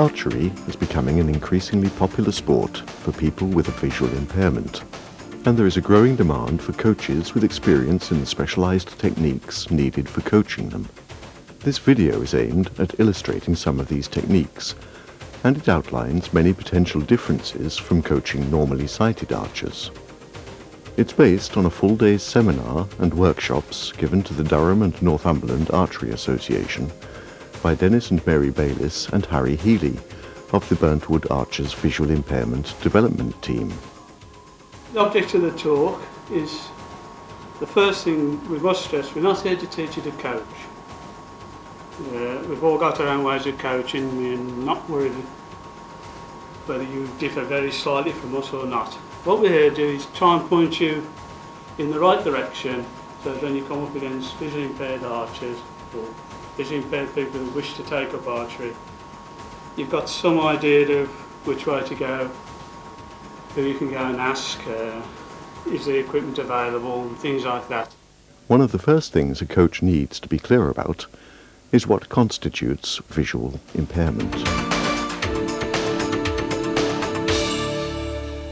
Archery is becoming an increasingly popular sport for people with a visual impairment, and there is a growing demand for coaches with experience in the specialized techniques needed for coaching them. This video is aimed at illustrating some of these techniques, and it outlines many potential differences from coaching normally sighted archers. It's based on a full day's seminar and workshops given to the Durham and Northumberland Archery Association by Dennis and Mary Bayliss and Harry Healy of the Burntwood Archers Visual Impairment Development Team. The object of the talk is, the first thing we must stress, we're not here to teach you to coach. We've all got our own ways of coaching. We're not worried whether you differ very slightly from us or not. What we're here to do is try and point you in the right direction, so that when you come up against visually impaired archers or visually impaired people who wish to take up archery, you've got some idea of which way to go, who you can go and ask, is the equipment available, and things like that. One of the first things a coach needs to be clear about is what constitutes visual impairment.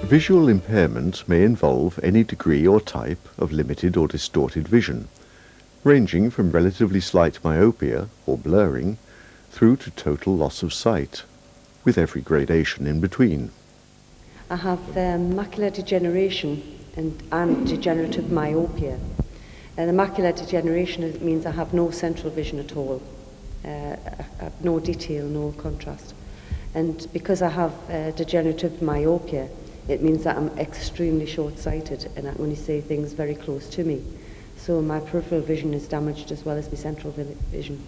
Visual impairment may involve any degree or type of limited or distorted vision, ranging from relatively slight myopia or blurring through to total loss of sight, with every gradation in between. I have macular degeneration and degenerative myopia. The macular degeneration means I have no central vision at all, no detail, no contrast. And because I have degenerative myopia, it means that I'm extremely short-sighted and I only see things very close to me. So my peripheral vision is damaged as well as my central vision.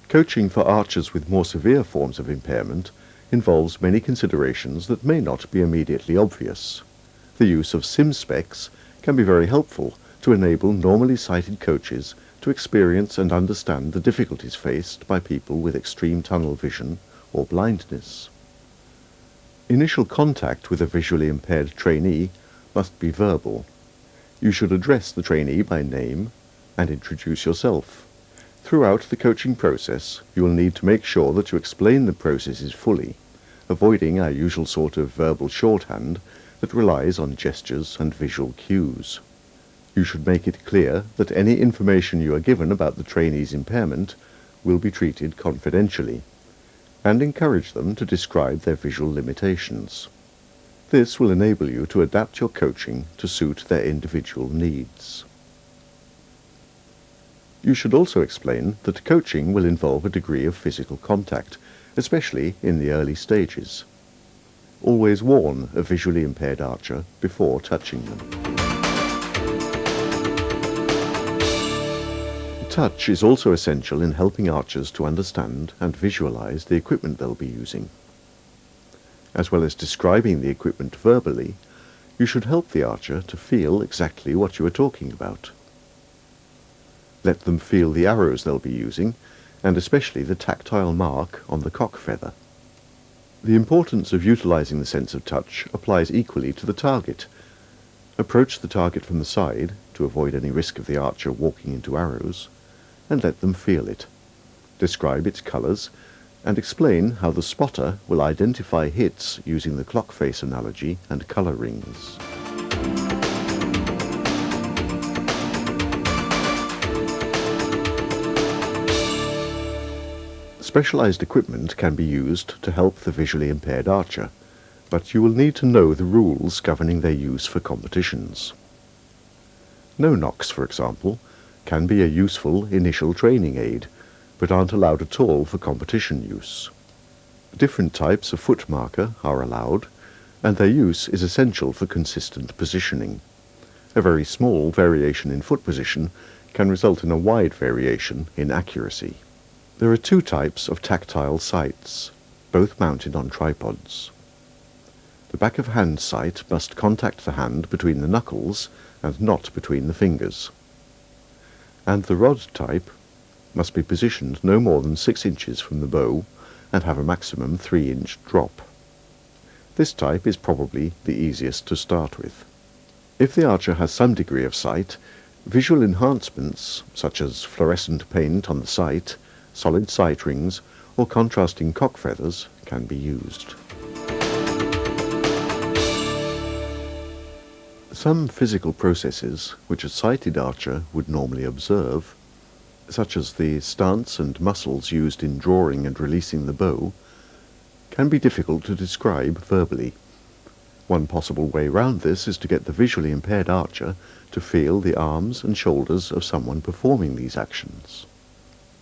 Coaching for archers with more severe forms of impairment involves many considerations that may not be immediately obvious. The use of sim specs can be very helpful to enable normally sighted coaches to experience and understand the difficulties faced by people with extreme tunnel vision or blindness. Initial contact with a visually impaired trainee must be verbal. You should address the trainee by name and introduce yourself. Throughout the coaching process, you will need to make sure that you explain the processes fully, avoiding our usual sort of verbal shorthand that relies on gestures and visual cues. You should make it clear that any information you are given about the trainee's impairment will be treated confidentially, and encourage them to describe their visual limitations. This will enable you to adapt your coaching to suit their individual needs. You should also explain that coaching will involve a degree of physical contact, especially in the early stages. Always warn a visually impaired archer before touching them. Touch is also essential in helping archers to understand and visualize the equipment they'll be using. As well as describing the equipment verbally, you should help the archer to feel exactly what you are talking about. Let them feel the arrows they'll be using, and especially the tactile mark on the cock feather. The importance of utilizing the sense of touch applies equally to the target. Approach the target from the side to avoid any risk of the archer walking into arrows, and let them feel it. Describe its colors, and explain how the spotter will identify hits using the clock face analogy and color rings. Specialized equipment can be used to help the visually impaired archer, but you will need to know the rules governing their use for competitions. No-knocks, for example, can be a useful initial training aid, but aren't allowed at all for competition use. Different types of foot marker are allowed, and their use is essential for consistent positioning. A very small variation in foot position can result in a wide variation in accuracy. There are two types of tactile sights, both mounted on tripods. The back of hand sight must contact the hand between the knuckles and not between the fingers. And the rod type must be positioned no more than 6 inches from the bow and have a maximum 3-inch drop. This type is probably the easiest to start with. If the archer has some degree of sight, visual enhancements such as fluorescent paint on the sight, solid sight rings, or contrasting cock feathers can be used. Some physical processes which a sighted archer would normally observe, such as the stance and muscles used in drawing and releasing the bow, can be difficult to describe verbally. One possible way round this is to get the visually impaired archer to feel the arms and shoulders of someone performing these actions.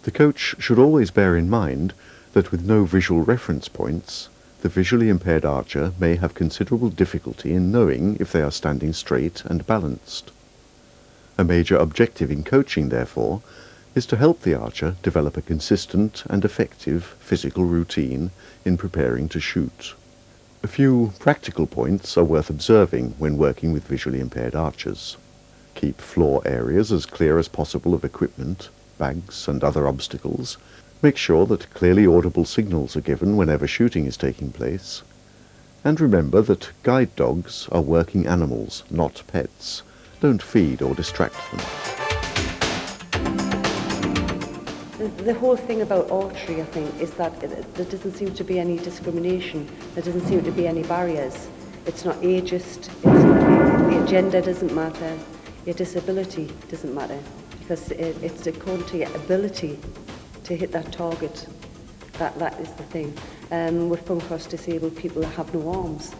The coach should always bear in mind that with no visual reference points, the visually impaired archer may have considerable difficulty in knowing if they are standing straight and balanced. A major objective in coaching, therefore, is to help the archer develop a consistent and effective physical routine in preparing to shoot. A few practical points are worth observing when working with visually impaired archers. Keep floor areas as clear as possible of equipment, bags and other obstacles. Make sure that clearly audible signals are given whenever shooting is taking place. And remember that guide dogs are working animals, not pets. Don't feed or distract them. The whole thing about archery, I think, is that there doesn't seem to be any discrimination. There doesn't seem to be any barriers. It's not ageist. Your gender doesn't matter. Your disability doesn't matter, because it's according to your ability to hit that target. That is the thing. We've come across disabled people that have no arms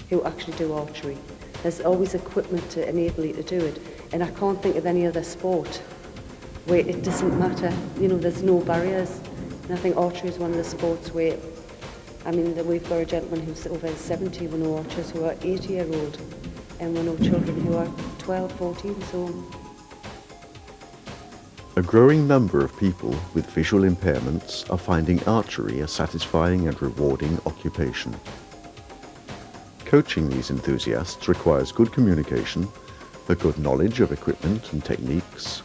who actually do archery. There's always equipment to enable you to do it, and I can't think of any other sport where it doesn't matter. You know, there's no barriers. And I think archery is one of the sports where, I mean, we've got a gentleman who's over 70, we know archers who are 80-year-old, and we know children who are 12, 14, so. A growing number of people with visual impairments are finding archery a satisfying and rewarding occupation. Coaching these enthusiasts requires good communication, a good knowledge of equipment and techniques,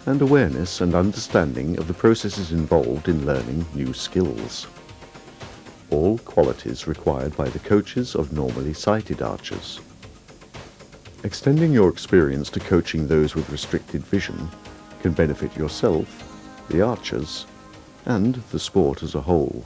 and awareness and understanding of the processes involved in learning new skills. All qualities required by the coaches of normally sighted archers. Extending your experience to coaching those with restricted vision can benefit yourself, the archers, and the sport as a whole.